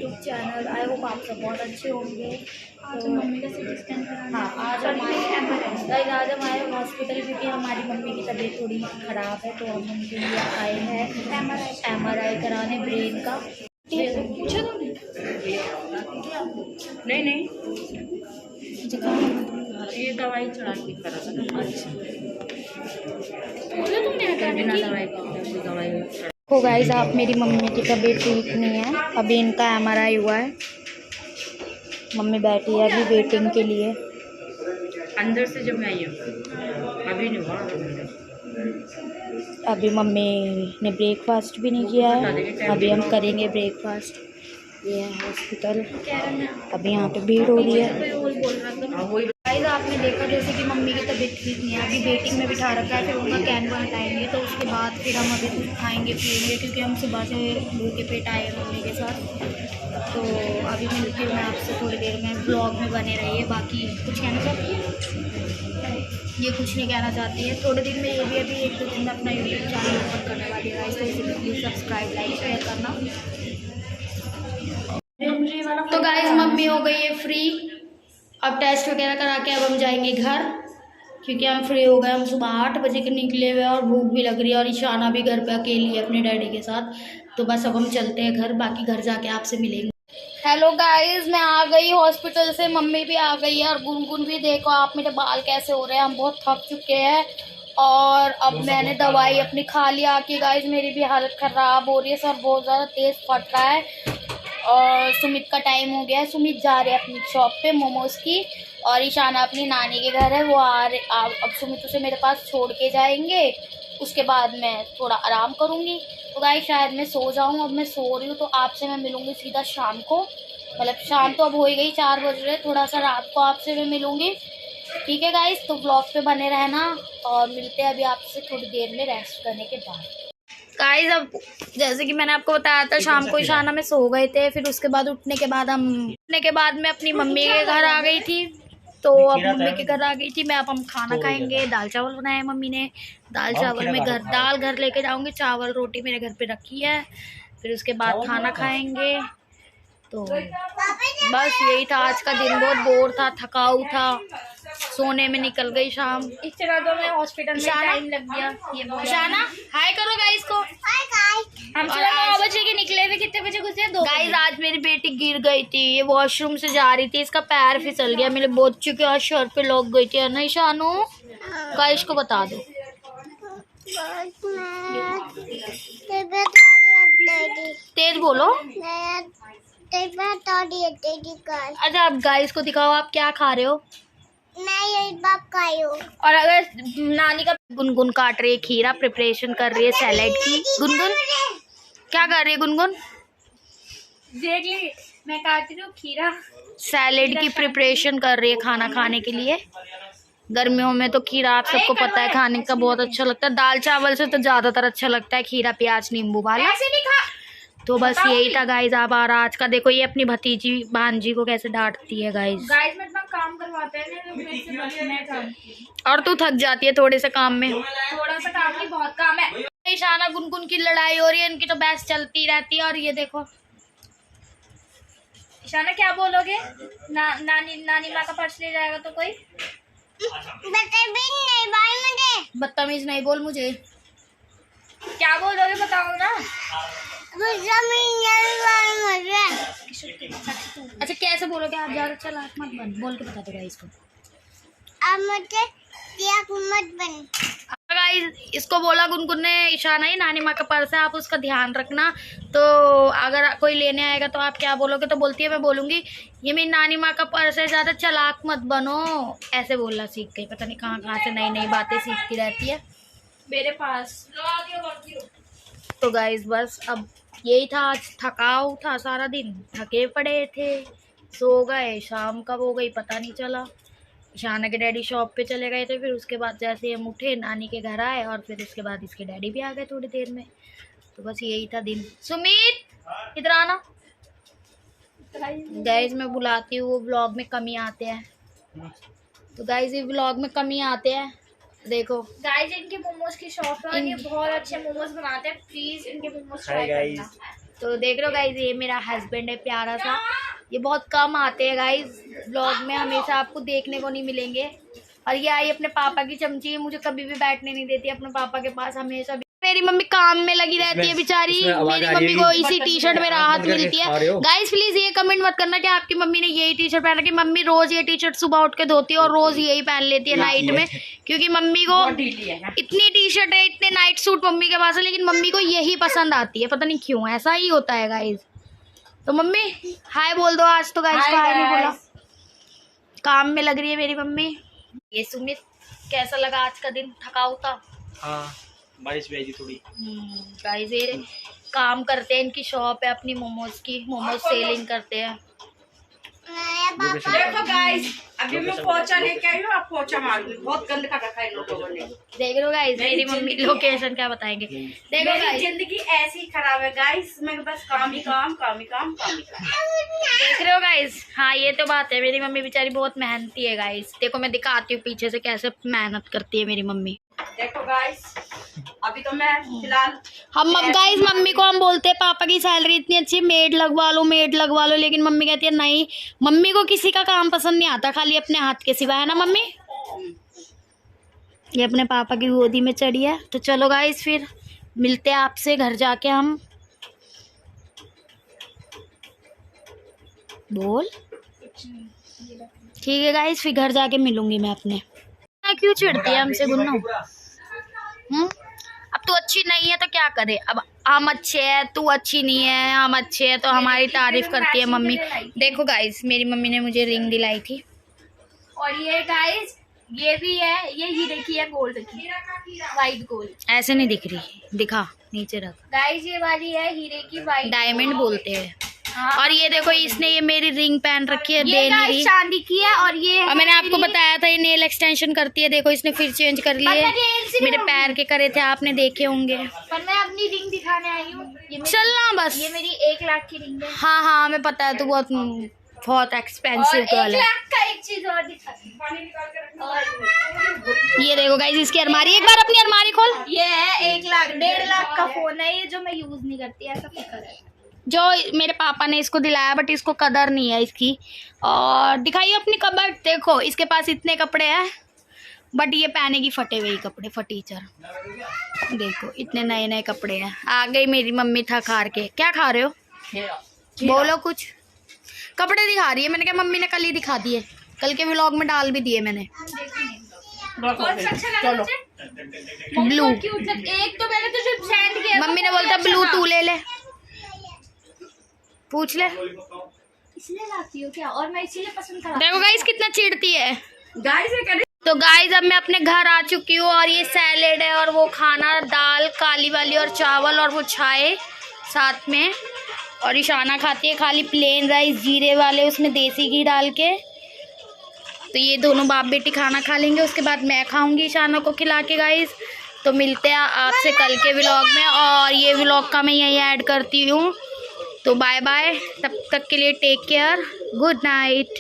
YouTube channel. I hope आप सब बहुत अच्छे होंगे। आज मम्मी का सिटी स्कैन कराना। हाँ, आज हम आए हॉस्पिटल क्योंकि हमारी मम्मी की तबीयत थोड़ी ख़राब है, तो हम उनके लिए आए हैं MRI कराने ब्रेन का। पूछा तुमने? नहीं ये दवाई चढ़ा के करा था। अच्छा, पूछा तुमने? बिना दवाई का दवाई। तो गाइस, आप मेरी मम्मी की तबीयत ठीक नहीं है, अभी इनका MRI हुआ है। मम्मी बैठी है अभी वेटिंग के लिए। अंदर से जब मैं आई हूँ अभी नहीं हुआ। अभी मम्मी ने ब्रेकफास्ट भी नहीं किया है, अभी हम करेंगे ब्रेकफास्ट। ये है हॉस्पिटल, अभी यहाँ पे भीड़ हो रही है। गाइस, आपने देखा जैसे कि मम्मी की तबीयत ठीक नहीं है, अभी वेटिंग में बिठा रखा है, फिर उनका कैनवा हटाएंगे तो उसके बाद फिर हम अभी कुछ खाएंगे पिएंगे, क्योंकि हम सुबह से भूखे पेट आए हैं मम्मी के साथ। तो अभी मिलती हूँ मैं आपसे थोड़ी देर में, ब्लॉग में बने रहिए। बाकी कुछ कहना चाहती है? ये कुछ नहीं कहना चाहती है। थोड़े दिन में ये भी अभी 1-2 दिन में अपना यूट्यूब चैनल ओपन करने वाली है गाइस, तो इसे प्लीज़ सब्सक्राइब लाइक शेयर करना। तो गाइस, मम्मी हो गई है फ्री, अब टेस्ट वगैरह करा के अब हम जाएंगे घर, क्योंकि हम फ्री हो गए। हम सुबह 8 बजे के निकले हुए और भूख भी लग रही है, और ईशाना भी घर पे अकेली है अपने डैडी के साथ। तो बस अब हम चलते हैं घर, बाकी घर जाके आपसे मिलेंगे। हेलो गाइस, मैं आ गई हॉस्पिटल से, मम्मी भी आ गई है और गुनगुन भी। देखो आप मेरे बाल कैसे हो रहे हैं, हम बहुत थक चुके हैं। और अब मैंने दवाई अपनी खा लिया आके गाइस, मेरी भी हालत ख़राब हो रही है, सर बहुत ज़्यादा तेज़ फट रहा है। और सुमित का टाइम हो गया है, सुमित जा रहे हैं अपनी शॉप पे मोमोज की, और ईशाना अपनी नानी के घर है, वो अब सुमित उसे मेरे पास छोड़ के जाएंगे। उसके बाद मैं थोड़ा आराम करूँगी। तो गाइस, शायद मैं सो जाऊँ, अब मैं सो रही हूँ। तो आपसे मैं मिलूँगी सीधा शाम को, मतलब शाम तो अब हो ही गई, 4 बज रहे, थोड़ा सा रात को आपसे मैं मिलूँगी। ठीक है गाइस, तो ब्लॉग पे बने रहना, और मिलते हैं अभी आपसे थोड़ी देर में रेस्ट करने के बाद। गाइस, अब जैसे कि मैंने आपको बताया था, शाम को ईशाना में सो गए थे, फिर उसके बाद उठने के बाद मैं अपनी मम्मी के घर आ गई थी। तो अब मम्मी के घर आ गई थी मैं, अब हम खाना खाएंगे। दाल चावल बनाए मम्मी ने, दाल चावल में दाल घर लेके जाऊंगी, चावल रोटी मेरे घर पे रखी है। फिर उसके बाद खाना खाएंगे। तो बस यही था आज का दिन, बहुत बोर था, थकाऊ था, सोने में निकल गई शाम। इस तरह तो मैं हॉस्पिटल में टाइम लग गया। ये ईशाना हाय करो गाइस को। हाय गाइस, हम 9 बजे के निकले हुए, कितने बजे घुसे? 2 गाइस, आज मेरी बेटी गिर गई थी, ये वॉशरूम से जा रही थी, इसका पैर फिसल गया, मेरे बच्चों के शर पे लग गई थी, है ना ईशानू? गाइस को बता दो। तेज बोलो। अच्छा, आप गाइस को दिखाओ आप क्या खा रहे हो। और अगर नानी का गुनगुन काट रही है खीरा, प्रिपरेशन कर रही है सैलेड की। गुनगुन क्या कर रही है? गुनगुन देख ली, मैं काट रही हूँ खीरा, सैलेड की प्रिपरेशन कर रही है खाना खाने के लिए। गर्मियों में तो खीरा आप सबको पता है खाने का बहुत अच्छा लगता है, दाल चावल से तो ज्यादातर अच्छा लगता है खीरा प्याज नींबू वाला। तो बस यही था गाइज। आप आज का देखो, ये अपनी भतीजी भांजी को कैसे डांटती है गाइज। गाइस में इतना काम करवाते हैं ना, मेरे से बस मैं काम। और तू थक जाती है थोड़े से काम में। थोड़ा सा काम नहीं, बहुत काम है। ईशाना गुनगुन की लड़ाई हो रही है, इनकी तो बहस चलती रहती है। और ये देखो ईशाना, क्या बोलोगे? नानी माँ का पर्स ले जाएगा तो कोई बदतमीज नहीं बोल मुझे। क्या बोलोगे बताओ ना। अच्छा कैसे बोलोगे आप? ज्यादा चालाक मत बन, बोल के बता दो गाइस को। गाइस, इसको बोला गुनगुन ने, ईशाना ही नानी माँ का पर्स है, आप उसका ध्यान रखना। तो अगर कोई लेने आएगा तो आप क्या बोलोगे? तो बोलती है मैं बोलूँगी ये मेरी नानी माँ का पर्स है, ज़्यादा चालाक मत बनो। ऐसे बोलना सीख गई, पता नहीं कहाँ कहाँ से नई नई बातें सीखती रहती है मेरे पास। तो गाइस, बस अब यही था, आज थकाऊ था, सारा दिन थके पड़े थे, सो गए, शाम कब हो गई पता नहीं चला। ईशाना के डैडी शॉप पे चले गए थे, फिर उसके बाद जैसे हम उठे नानी के घर आए, और फिर उसके बाद इसके डैडी भी आ गए थोड़ी देर में। तो बस यही था दिन। सुमित इधर आना। गाइस, मैं बुलाती हूँ, वो व्लॉग में कमी आते हैं। तो गाइस, ये व्लॉग में कमी आते हैं, देखो गाइस इनके मोमोज की शॉप है, ये बहुत अच्छे मोमोज बनाते हैं, प्लीज इनके मोमोज ट्राई करना। तो देख रहे हो गाइज, ये मेरा हस्बैंड है प्यारा सा। ये बहुत कम आते हैं गाइज ब्लॉग में, हमेशा आपको देखने को नहीं मिलेंगे। और ये आई अपने पापा की चमची, मुझे कभी भी बैठने नहीं देती अपने पापा के पास हमेशा। मेरी मम्मी काम में लगी रहती है बेचारी, मेरी मम्मी को इसी टी शर्ट में राहत मिलती है। गाइस प्लीज ये कमेंट मत करना कि आपकी मम्मी ने यही टी शर्ट पहन रखी। मम्मी रोज ये टी शर्ट सुबह उठ के धोती है और रोज यही पहन लेती है नाइट में, क्योंकि मम्मी को इतनी टी शर्ट है, इतने नाइट सूट मम्मी के पास है, लेकिन मम्मी को यही पसंद आती है, पता नहीं क्यों, ऐसा ही होता है गाइज। तो मम्मी हाय बोल दो आज तो गाइज, हाय नहीं बोला, काम में लग रही है मेरी मम्मी। ये सुमित, कैसा लगा आज का दिन? थकाऊ था? हाँ, बारिश भी आई थी थोड़ी। गाइस ये काम करते हैं, इनकी शॉप है अपनी मोमोज की, मोमोज सेलिंग करते हैं। देखो गाइस, अभी मैं पोछा लेके आई हूँ, आप पोछा मार दो, बहुत गंद का रखा है लोगों ने। देख लो गाइस, मेरी मम्मी लोकेशन क्या बताएंगे। देखो गाइस, जिंदगी ऐसी ही खराब है गाइस, मैं बस काम ही काम, काम ही काम, काम ही काम। देख रहे हो गाइस, हाँ ये तो बात है, मेरी मम्मी बेचारी बहुत मेहनती है गाइस। देखो मैं दिखाती हूँ पीछे से कैसे मेहनत करती है मेरी मम्मी। देखो गाइस, अभी तो मैं फिलहाल हम गाइस मम्मी को हम बोलते हैं पापा की सैलरी इतनी अच्छी, मेड लगवा लो, मेड लगवा लो, लेकिन मम्मी कहती है नहीं, मम्मी को किसी का काम पसंद नहीं आता, खाली अपने हाथ के सिवा, है ना मम्मी? ये अपने पापा की गोदी में चढ़ी है। तो चलो गाइस फिर मिलते हैं आपसे घर जाके हम। बोल ठीक है गाइस, फिर घर जाके मिलूंगी मैं अपने। क्यों चिढ़ती है हमसे गुन्नू? अब तू अच्छी नहीं है तो क्या करे, अब हम अच्छे हैं, तू अच्छी नहीं है, हम अच्छे हैं तो हमारी तारीफ करती है मम्मी। देखो गाइस, मेरी मम्मी ने मुझे रिंग दिलाई थी, और ये गाइस ये भी है, ये हीरे की है, गोल्ड की, वाइट गोल्ड। ऐसे नहीं दिख रही, दिखा नीचे रख। गाइस ये वाली है हीरे की, वाइट डायमंड बोलते हैं। हाँ। और ये देखो, इसने ये मेरी रिंग पहन रखी है, दे नहीं रही। चांदी की है, और ये और मैंने आपको बताया था ये नेल एक्सटेंशन करती है, देखो इसने फिर चेंज कर लिए। मेरे पैर के करे थे, आपने देखे होंगे। पर मैं अपनी रिंग दिखाने आई हूँ, चलना बस। ये मेरी 1 लाख की रिंग है। हाँ हाँ हमें पता है, तू बहुत एक्सपेंसिव और गर्ल 1 है। लाख का एक चीज और दिखा, ये देखो गाइस इसकी अलमारी, एक बार अपनी अलमारी खोल। ये है 1 लाख 1.5 लाख का फोन है ये, जो मैं यूज नहीं करती, ऐसा फिक्र है। जो मेरे पापा ने इसको दिलाया, बट इसको कदर नहीं है इसकी। और दिखाइए अपनी कबर्ड, देखो इसके पास इतने कपड़े हैं, बट ये पहनेगी फटे हुए कपड़े, फटीचर। देखो इतने नए नए कपड़े हैं। आ गई मेरी मम्मी थक हार के। क्या खा रहे हो? बोलो कुछ। कपड़े दिखा रही है, मैंने कहा मम्मी ने कल ही दिखा दिए, कल के व्लॉग में डाल भी दिए मैंने। चलो ब्लू, एक तो मैंने तुझे सेंड किया, मम्मी ने बोलता ब्लू तू ले ले, पूछ ले। इसलिए लाती हो क्या? और मैं इसीलिए पसंद करा। देखो गाइस कितना चिढ़ती है। गाइस तो गाइस अब मैं अपने घर आ चुकी हूँ, और ये सैलेड है, और वो खाना, दाल काली वाली और चावल, और वो चाय साथ में। और ईशाना खाती है खाली प्लेन राइस जीरे वाले, उसमें देसी घी डाल के। तो ये दोनों बाप बेटी खाना खा लेंगे, उसके बाद मैं खाऊंगी ईशाना को खिला के गाइस। तो मिलते हैं आपसे कल के व्लॉग में, और ये व्लॉग का मैं यहीं ऐड करती हूँ। तो बाय बाय, तब तक के लिए टेक केयर, गुड नाइट।